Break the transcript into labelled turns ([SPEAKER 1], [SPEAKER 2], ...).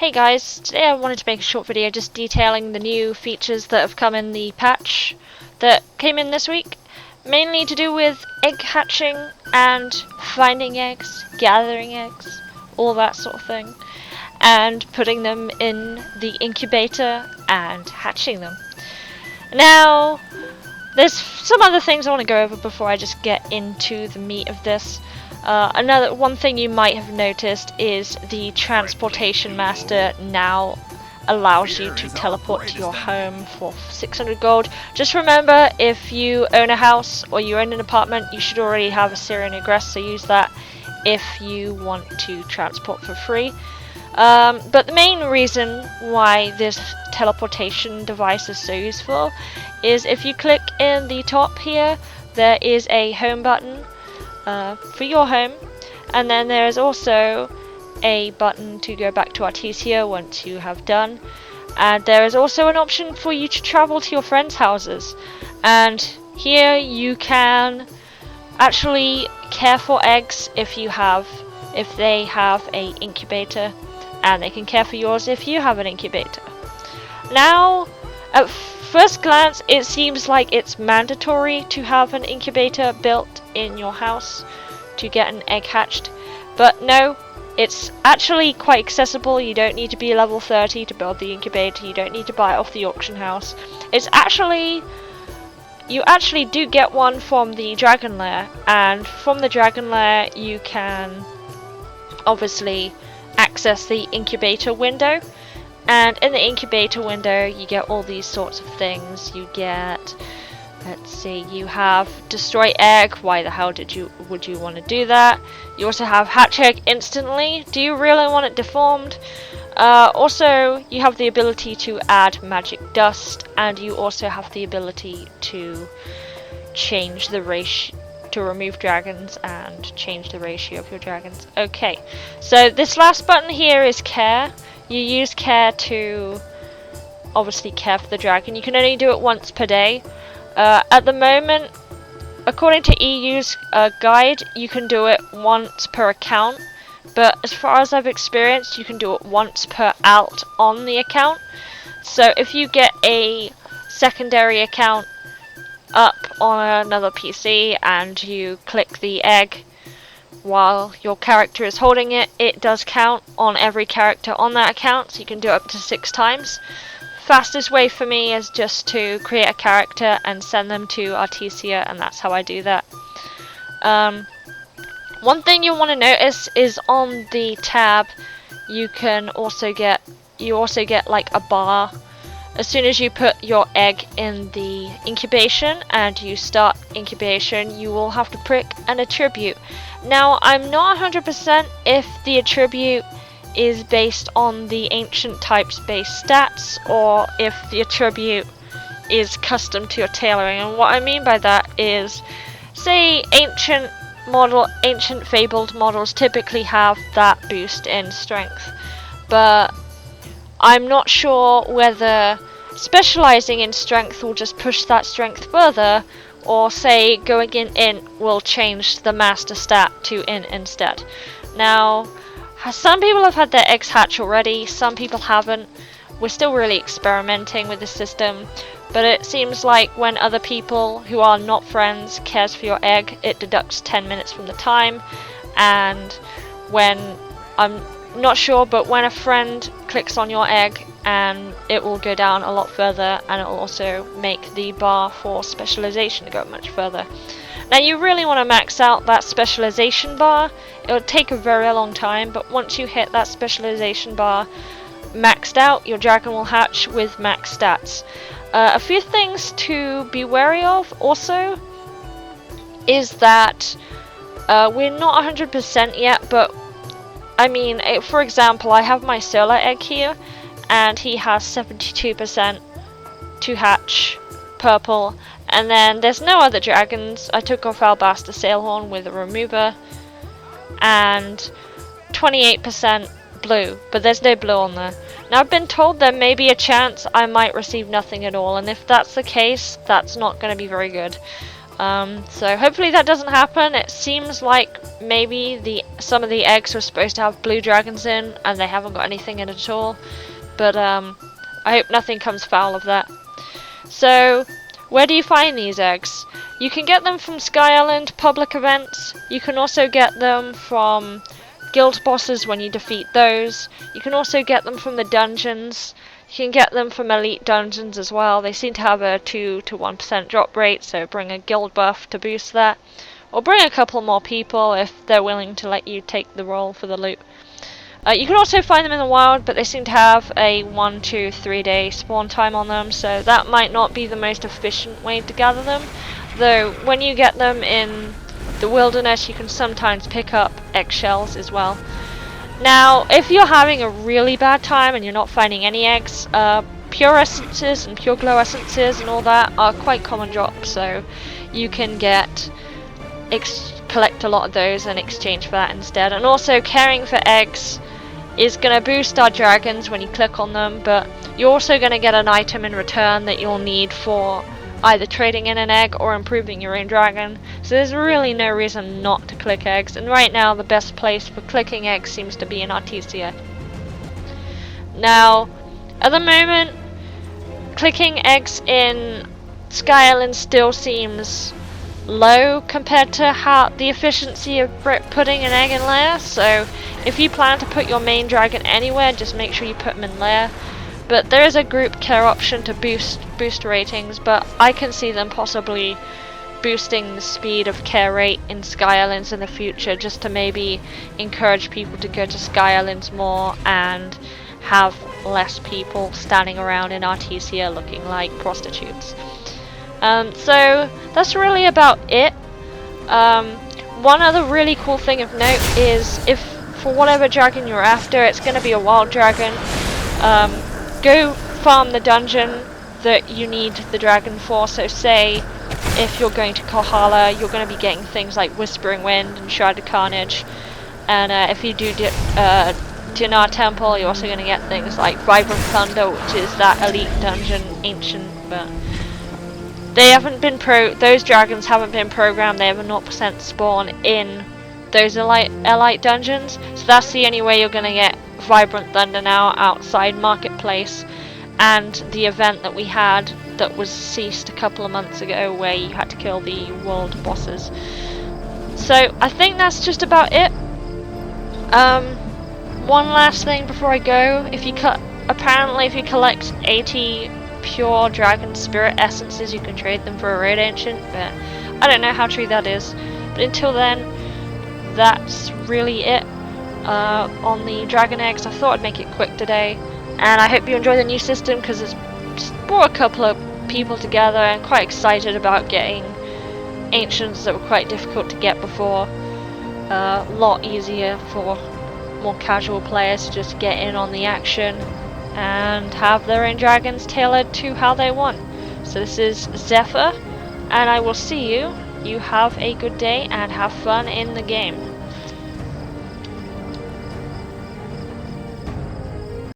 [SPEAKER 1] Hey guys, today I wanted to make a short video just detailing the new features that have come in the patch that came in this week. Mainly to do with egg hatching and finding eggs, gathering eggs, all that sort of thing. And putting them in the incubator and hatching them. Now, there's some other things I want to go over before I just get into the meat of this. Another one thing you might have noticed is the transportation master now allows you to teleport to your home for 600 gold. Just remember, if you own a house or you own an apartment, you should already have a Syrian Egress, so use that if you want to transport for free. But the main reason why this teleportation device is so useful is if you click in the top here, there is a home button for your home, and then there is also a button to go back to Artesia once you have done, and there is also an option for you to travel to your friends' houses, and here you can actually care for eggs if they have a incubator, and they can care for yours if you have an incubator. Now, at first glance, it seems like it's mandatory to have an incubator built in your house to get an egg hatched, but no, it's actually quite accessible. You don't need to be level 30 to build the incubator, you don't need to buy it off the auction house. You actually do get one from the Dragon Lair, and from the Dragon Lair you can obviously access the incubator window. And in the incubator window, you get all these sorts of things. You get, let's see, you have destroy egg. Why the hell would you want to do that? You also have hatch egg instantly. Do you really want it deformed? Also, you have the ability to add magic dust, and you also have the ability to change the ratio, to remove dragons and change the ratio of your dragons. Okay, so this last button here is care. You use care to obviously care for the dragon. You can only do it once per day. At the moment, according to EU's guide, you can do it once per account, but as far as I've experienced, you can do it once per alt on the account. So if you get a secondary account up on another PC and you click the egg while your character is holding it, it does count on every character on that account, so you can do it up to 6 times. Fastest way for me is just to create a character and send them to Artesia, and that's how I do that. One thing you want to notice is on the tab you also get like a bar. As soon as you put your egg in the incubation and you start incubation, you will have to prick an attribute. Now, I'm not 100% if the attribute is based on the ancient types based stats, or if the attribute is custom to your tailoring. And what I mean by that is, say ancient fabled models typically have that boost in strength, but I'm not sure whether specializing in strength will just push that strength further, or say going in int will change the master stat to int instead. Now, some people have had their eggs hatch already, some people haven't. We're still really experimenting with the system, but it seems like when other people who are not friends cares for your egg, it deducts 10 minutes from the time, and when, I'm not sure, but when a friend clicks on your egg, and it will go down a lot further, and it will also make the bar for specialization go much further. Now, you really want to max out that specialization bar. It will take a very long time, but once you hit that specialization bar maxed out, your dragon will hatch with max stats. A few things to be wary of also is that we're not 100% yet, but I mean, for example, I have my solar egg here, and he has 72% to hatch purple, and then there's no other dragons. I took off Albaster Sailhorn with a remover, and 28% blue, but there's no blue on there. Now, I've been told there may be a chance I might receive nothing at all, and if that's the case, that's not going to be very good. So hopefully that doesn't happen. It seems like maybe the some of the eggs were supposed to have blue dragons in, and they haven't got anything in at all. But I hope nothing comes foul of that. So, where do you find these eggs? You can get them from Sky Island public events. You can also get them from guild bosses when you defeat those. You can also get them from the dungeons. You can get them from elite dungeons as well. They seem to have a 2 to 1% drop rate, so bring a guild buff to boost that. Or bring a couple more people if they're willing to let you take the role for the loot. You can also find them in the wild, but they seem to have a 1 to 3 day spawn time on them, so that might not be the most efficient way to gather them. Though when you get them in the wilderness, you can sometimes pick up eggshells as well. Now, if you're having a really bad time and you're not finding any eggs, pure essences and pure glow essences and all that are quite common drops, so you can collect a lot of those in exchange for that instead. And also, caring for eggs is going to boost our dragons when you click on them, but you're also going to get an item in return that you'll need for either trading in an egg or improving your own dragon. So there's really no reason not to click eggs, and right now the best place for clicking eggs seems to be in Artesia. Now, at the moment, clicking eggs in Sky Island still seems low compared to how the efficiency of putting an egg in lair. So if you plan to put your main dragon anywhere, just make sure you put them in lair. But there is a group care option to boost ratings, but I can see them possibly boosting the speed of care rate in Sky Islands in the future, just to maybe encourage people to go to Sky Islands more and have less people standing around in Artesia looking like prostitutes. So that's really about it. One other really cool thing of note is if for whatever dragon you're after, it's going to be a wild dragon, go farm the dungeon that you need the dragon for. So say if you're going to Kohala, you're going to be getting things like Whispering Wind and Shrouded Carnage, and if you do Dinar Temple, you're also going to get things like Vibrant Thunder, which is that elite dungeon, ancient, but they haven't been those dragons haven't been programmed. They have a 0% spawn in those elite dungeons, so that's the only way you're going to get Vibrant Thunder now outside Marketplace, and the event that we had that was ceased a couple of months ago where you had to kill the world bosses. So I think that's just about it. One last thing before I go, apparently if you collect 80 pure dragon spirit essences, you can trade them for a raid ancient, but I don't know how true that is. But until then, that's really it on the dragon eggs. I thought I'd make it quick today, and I hope you enjoy the new system because it's brought a couple of people together, and quite excited about getting ancients that were quite difficult to get before. A lot easier for more casual players to just get in on the action and have their own dragons tailored to how they want. So this is Zephyr, and I will see you. You have a good day and have fun in the game.